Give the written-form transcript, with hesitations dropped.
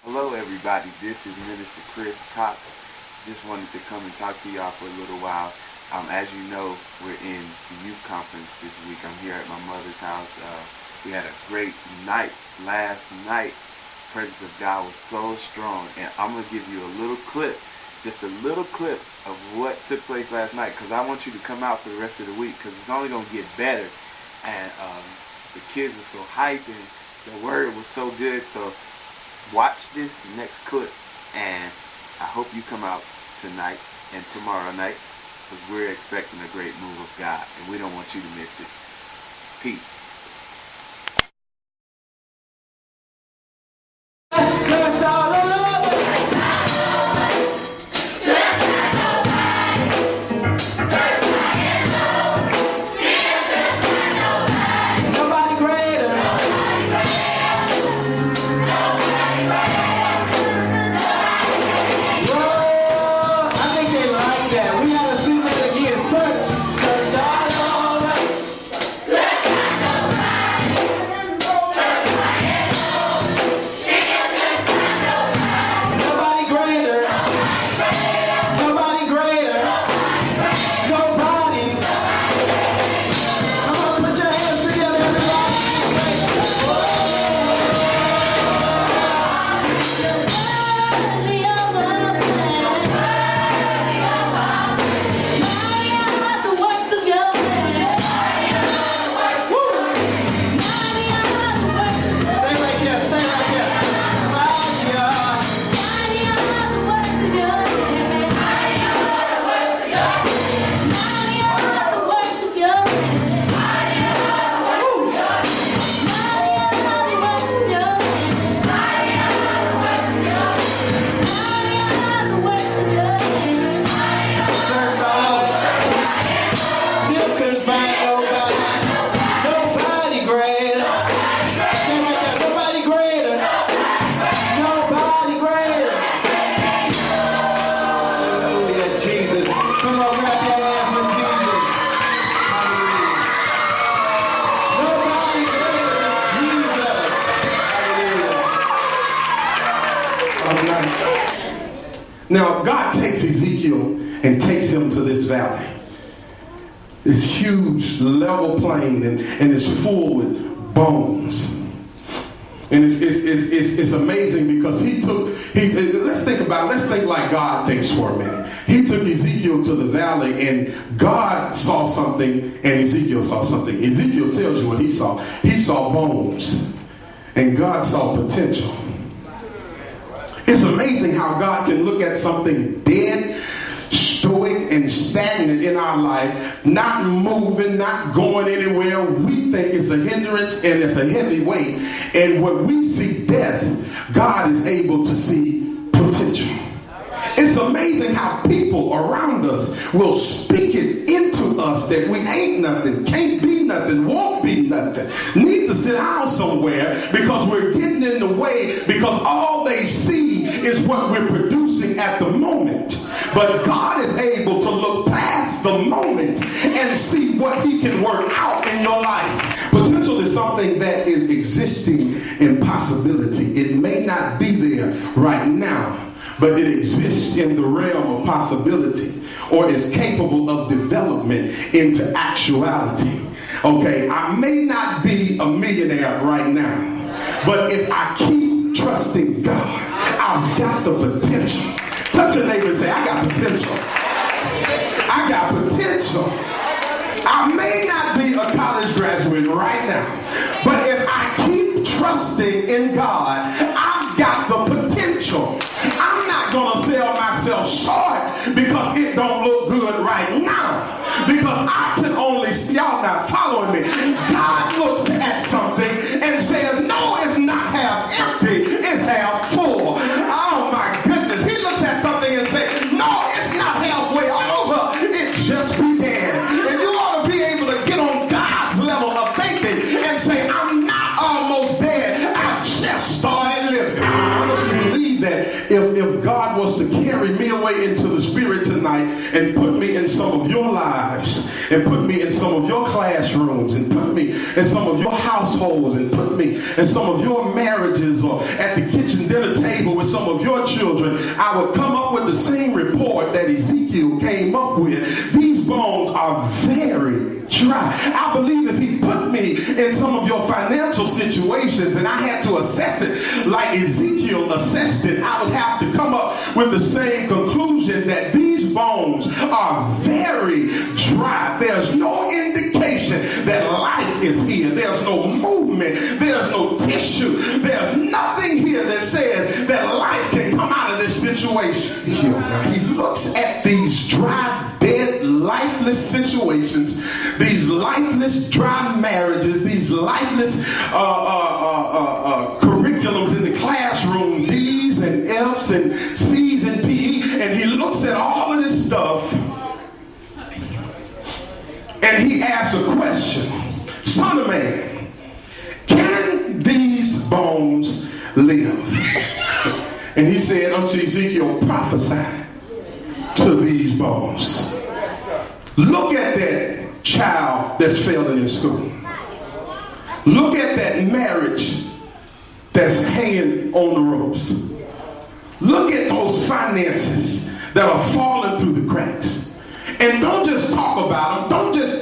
Hello everybody, this is Minister Chris Cox. Just wanted to come and talk to y'all for a little while. As you know, we're in the youth conference this week. I'm here at my mother's house. We had a great night last night. Presence of God was so strong, and I'm going to give you a little clip, just a little clip of what took place last night, because I want you to come out for the rest of the week, because it's only going to get better. And the kids were so hyped, and the word was so good. So watch this next clip, and I hope you come out tonight and tomorrow night, because we're expecting a great move of God, and we don't want you to miss it. Peace. Now, God takes Ezekiel and takes him to this valley. This huge level plain, and it's full with bones. And it's amazing because let's think like God thinks for a minute. He took Ezekiel to the valley, and God saw something and Ezekiel saw something. Ezekiel tells you what he saw. He saw bones, and God saw potential. It's amazing how God can look at something dead, stoic, and stagnant in our life, not moving, not going anywhere. We think it's a hindrance and it's a heavy weight. And when we see death, God is able to see potential. It's amazing how people around us will speak it into us that we ain't nothing, can't be nothing, won't be nothing, need to sit down somewhere because we're getting in the way, because all they see is what we're producing at the moment. But God is able to look past the moment and see what he can work out in your life. Potential is something that is existing in possibility. It may not be there right now, but it exists in the realm of possibility, or is capable of development into actuality. Okay, I may not be a millionaire right now, but if I keep trusting God, I've got the potential. Touch your neighbor and say, I got potential. I got potential. I may not be a college graduate right now, but if I keep trusting in God, I've got the potential. I'm not going to sell myself short because it don't look good right now. Because I can only, y'all not following me. God looks at something and says, no, it's not half empty, it's half full. Oh my goodness. He looks at something and says, no, it's not halfway over, it just began. And you ought to be able to get on God's level of thinking and say, I'm not almost dead, I just started living. I want you to believe that if God was to carry me away into the spirit tonight and put me in some of your lives and put me in some of your classrooms and put put me in some of your households and put me in some of your marriages or at the kitchen dinner table with some of your children, I would come up with the same report that Ezekiel came up with. These bones are very dry. I believe if he put me in some of your financial situations and I had to assess it like Ezekiel assessed it, I would have to come up with the same conclusion that these bones are very dry. There's no indication that life is here. There's no movement. There's no tissue. There's nothing here that says that life can come out of this situation. Now he looks at these dry, dead, lifeless situations, these lifeless, dry marriages, these lifeless curriculums in the classroom, D's and F's and C's and P's, and he looks at all of this stuff and he asks a question. Son of man, can these bones live? And he said unto Ezekiel, prophesy to these bones. Look at that child that's failing in school. Look at that marriage that's hanging on the ropes. Look at those finances that are falling through the cracks. And don't just talk about them. Don't just